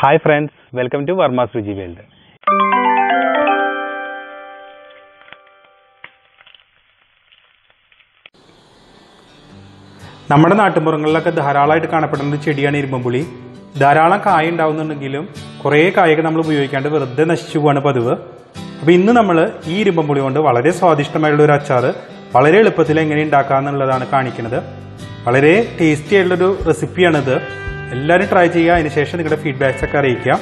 Hi friends, welcome to Varma's Ruji World. നമ്മുടെ നാട്ടുമ്പുറങ്ങളിലൊക്കെ ധാരാളമായിട്ട് കാണപ്പെടുന്ന ഒരു ചെടിയാണ് ഇരുമ്പൻപുളി. ധാരാളം കായ ഉണ്ടാവുന്നുണ്ടെങ്കിലും കുറേ കായൊക്കെ നമ്മൾ ഉപയോഗിക്കാണ്ട് വെറുതെ നശിച്ചു പോവാണ് പതിവ്. അപ്പോൾ ഇന്ന് നമ്മൾ ഈ ഇരുമ്പൻപുളി കൊണ്ട് വളരെ സ്വാദിഷ്ടമായുള്ള ഒരു അച്ചാർ വളരെ എളുപ്പത്തിൽ എങ്ങനെ ഉണ്ടാക്കാമെന്നുള്ളതാണ് കാണിക്കുന്നത്. വളരെ ടേസ്റ്റി ആയിട്ടുള്ളൊരു റെസിപ്പിയാണിത്. എല്ലാവരും ട്രൈ ചെയ്യുക. അതിനുശേഷം നിങ്ങളുടെ ഫീഡ്ബാക്സ് ഒക്കെ അറിയിക്കുക.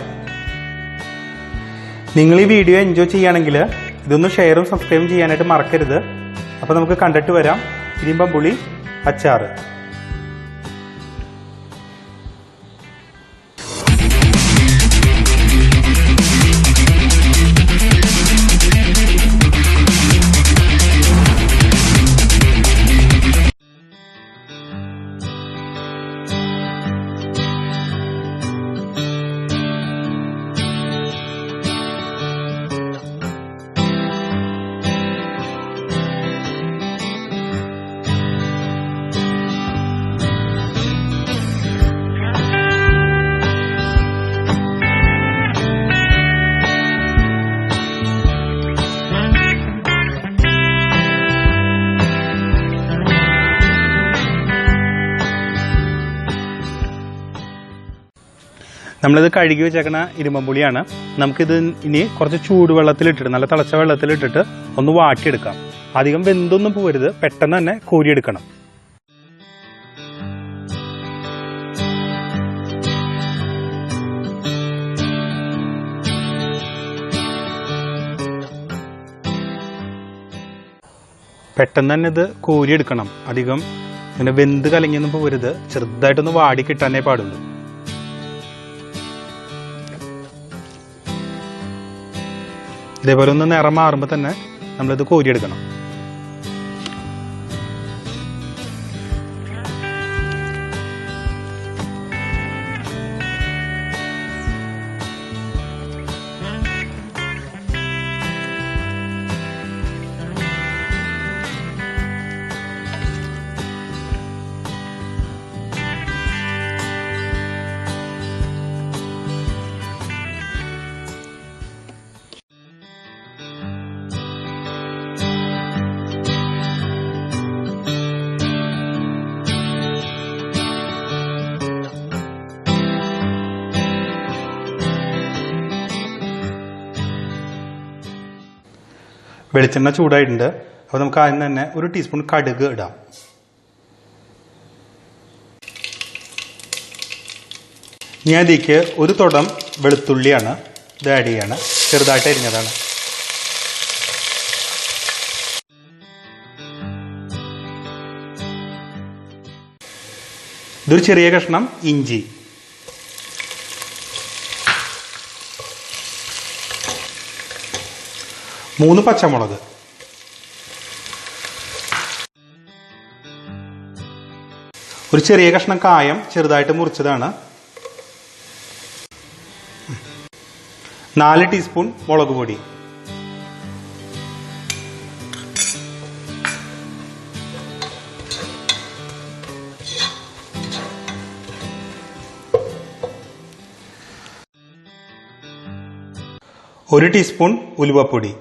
നിങ്ങൾ ഈ വീഡിയോ എൻജോയ് ചെയ്യുകയാണെങ്കിൽ ഇതൊന്ന് ഷെയറും സബ്സ്ക്രൈബും ചെയ്യാനായിട്ട് മറക്കരുത്. അപ്പോൾ നമുക്ക് കണ്ടിട്ട് വരാം ഇരുമ്പൻപുളി അച്ചാർ. നമ്മളിത് കഴുകി വെച്ചേക്കണ ഇരുമ്പൻപുളിയാണ്. നമുക്കിത് ഇനി കുറച്ച് ചൂടുവെള്ളത്തിലിട്ടിട്ട്, നല്ല തിളച്ച വെള്ളത്തിലിട്ടിട്ട് ഒന്ന് വാട്ടിയെടുക്കാം. അധികം വെന്തൊന്നും പോകരുത്, പെട്ടെന്ന് തന്നെ കോരിയെടുക്കണം. പെട്ടെന്ന് തന്നെ ഇത് കോരിയെടുക്കണം. അധികം ഇങ്ങനെ വെന്ത് കലങ്ങിയൊന്നും പോകരുത്, ചെറുതായിട്ടൊന്ന് വാടി കിട്ടാനേ പാടുള്ളൂ. ഇതേപോലെ ഒന്ന് നിറം മാറുമ്പോൾ തന്നെ നമ്മളിത് കോരിയെടുക്കണം. വെളിച്ചെണ്ണ ചൂടായിട്ടുണ്ട്. അപ്പോൾ നമുക്ക് ആദ്യം തന്നെ ഒരു ടീസ്പൂൺ കടുക് ഇടാം. ഇനി അതിലേക്ക് ഒരു തുടം വെളുത്തുള്ളിയാണ് ഇത് ആഡ് ചെയ്യാണ്. ചെറുതായിട്ട് അരിഞ്ഞതാണ്. ഇതൊരു ചെറിയ കഷ്ണം ഇഞ്ചി, മൂന്ന് പച്ചമുളക്, ഒരു ചെറിയ കഷ്ണം കായം ചെറുതായിട്ട് മുറിച്ചതാണ്, 4 ടീസ്പൂൺ മുളക് പൊടി, ഒരു ടീസ്പൂൺ ഉലുവപ്പൊടി,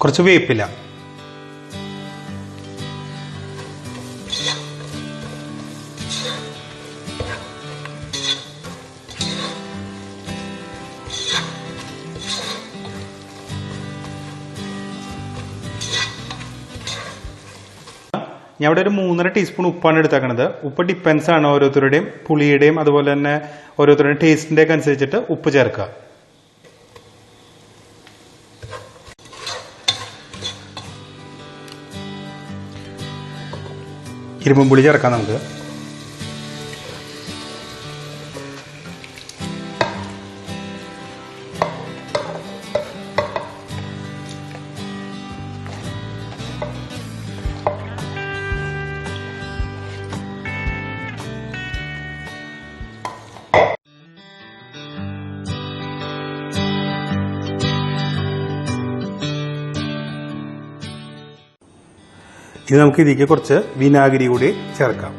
കുറച്ച് വേപ്പില, ഞാൻ ഇവിടെ ഒരു 3.5 ടീസ്പൂൺ ഉപ്പാണ് എടുത്തേക്കണത്. ഉപ്പ് ഡിപ്പെൻസ് ആണ് ഓരോരുത്തരുടെയും, പുളിയുടെയും അതുപോലെ തന്നെ ഓരോരുത്തരുടെയും ടേസ്റ്റിന്റെ ഒക്കെ അനുസരിച്ചിട്ട് ഉപ്പ് ചേർക്കുക. ഇരുമ്പൻപുളി ചേർക്കാം നമുക്ക്. ഇത് നമുക്ക് ഇതിലേക്ക് കുറച്ച് വിനാഗിരി കൂടി ചേർക്കാം.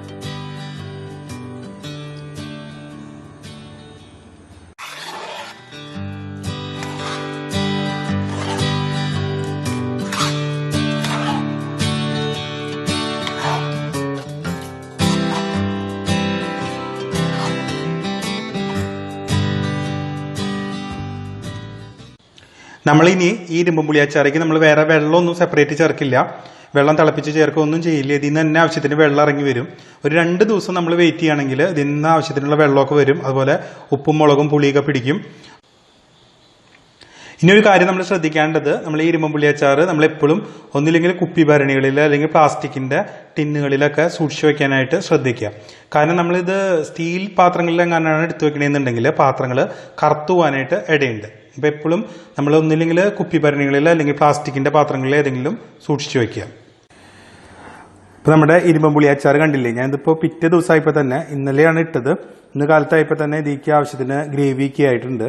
നമ്മളിനി ഈ ഇരുമ്പുളി അച്ചാറേക്ക് നമ്മൾ വേറെ വെള്ളമൊന്നും സെപ്പറേറ്റ് ചേർക്കില്ല. വെള്ളം തിളപ്പിച്ച് ചേർക്കുകയൊന്നും ചെയ്യില്ല. ഇതിൽ നിന്ന് തന്നെ ആവശ്യത്തിന് വെള്ളം ഇറങ്ങി വരും. ഒരു 2 ദിവസം നമ്മൾ വെയിറ്റ് ചെയ്യുകയാണെങ്കിൽ ഇതിൽ നിന്ന് ആവശ്യത്തിനുള്ള വെള്ളമൊക്കെ വരും. അതുപോലെ ഉപ്പും മുളകും പുളിയൊക്കെ പിടിക്കും. ഇനി ഒരു കാര്യം നമ്മൾ ശ്രദ്ധിക്കേണ്ടത്, നമ്മൾ ഈ ഇരുമ്പുളി അച്ചാർ നമ്മൾ എപ്പോഴും ഒന്നില്ലെങ്കിൽ കുപ്പി ഭരണികളിൽ അല്ലെങ്കിൽ പ്ലാസ്റ്റിക്കിന്റെ ടിന്നുകളിലൊക്കെ സൂക്ഷിച്ചു വെക്കാനായിട്ട് ശ്രദ്ധിക്കുക. കാരണം നമ്മളിത് സ്റ്റീൽ പാത്രങ്ങളിൽ എങ്ങനെയാണ് എടുത്തു വെക്കണമെന്നുണ്ടെങ്കിൽ പാത്രങ്ങൾ കറുത്തു പോകാനായിട്ട് ഇടയുണ്ട്. അപ്പൊ എപ്പോഴും നമ്മൾ ഒന്നില്ലെങ്കിൽ കുപ്പി ഭരണികളിൽ അല്ലെങ്കിൽ പ്ലാസ്റ്റിക്കിന്റെ പാത്രങ്ങളിൽ ഏതെങ്കിലും സൂക്ഷിച്ചു വെക്കുക. ഇപ്പൊ നമ്മുടെ ഇരുമ്പുളി അച്ചാർ കണ്ടില്ലേ, ഞാനിതിപ്പോ പിറ്റേ ദിവസമായപ്പോ തന്നെ, ഇന്നലെയാണ് ഇട്ടത്, ഇന്ന് കാലത്തായപ്പോ തന്നെ ഇതിക്ക് ആവശ്യത്തിന് ഗ്രേവിക്ക് ആയിട്ടുണ്ട്.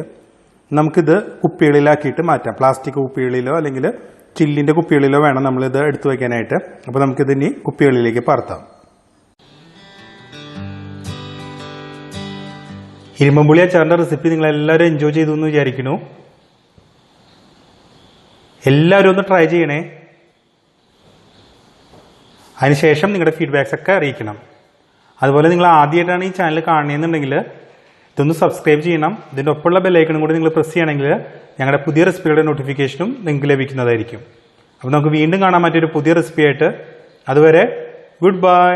നമുക്കിത് കുപ്പികളിലാക്കിയിട്ട് മാറ്റാം. പ്ലാസ്റ്റിക് കുപ്പികളിലോ അല്ലെങ്കിൽ ചില്ലിന്റെ കുപ്പികളിലോ വേണം നമ്മളിത് എടുത്തു വയ്ക്കാനായിട്ട്. അപ്പൊ നമുക്കിത് ഇനി കുപ്പികളിലേക്ക് പകർത്താം. ഇരുമ്പുളി അച്ചാറിന്റെ റെസിപ്പി നിങ്ങൾ എല്ലാവരും എൻജോയ് ചെയ്തു എന്ന് വിചാരിക്കുന്നു. എല്ലാവരും ഒന്ന് ട്രൈ ചെയ്യണേ. അതിനുശേഷം നിങ്ങളുടെ ഫീഡ്ബാക്സ് ഒക്കെ അറിയിക്കണം. അതുപോലെ നിങ്ങൾ ആദ്യമായിട്ടാണ് ഈ ചാനൽ കാണുന്നതെന്നുണ്ടെങ്കിൽ ഇതൊന്ന് സബ്സ്ക്രൈബ് ചെയ്യണം. ഇതിൻ്റെ ഒപ്പമുള്ള ബെല്ലൈക്കണും കൂടി നിങ്ങൾ പ്രസ് ചെയ്യണമെങ്കിൽ ഞങ്ങളുടെ പുതിയ റെസിപ്പികളുടെ നോട്ടിഫിക്കേഷനും നിങ്ങൾക്ക് ലഭിക്കുന്നതായിരിക്കും. അപ്പോൾ നമുക്ക് വീണ്ടും കാണാൻ മറ്റൊരു പുതിയ റെസിപ്പി ആയിട്ട്. അതുവരെ ഗുഡ് ബൈ.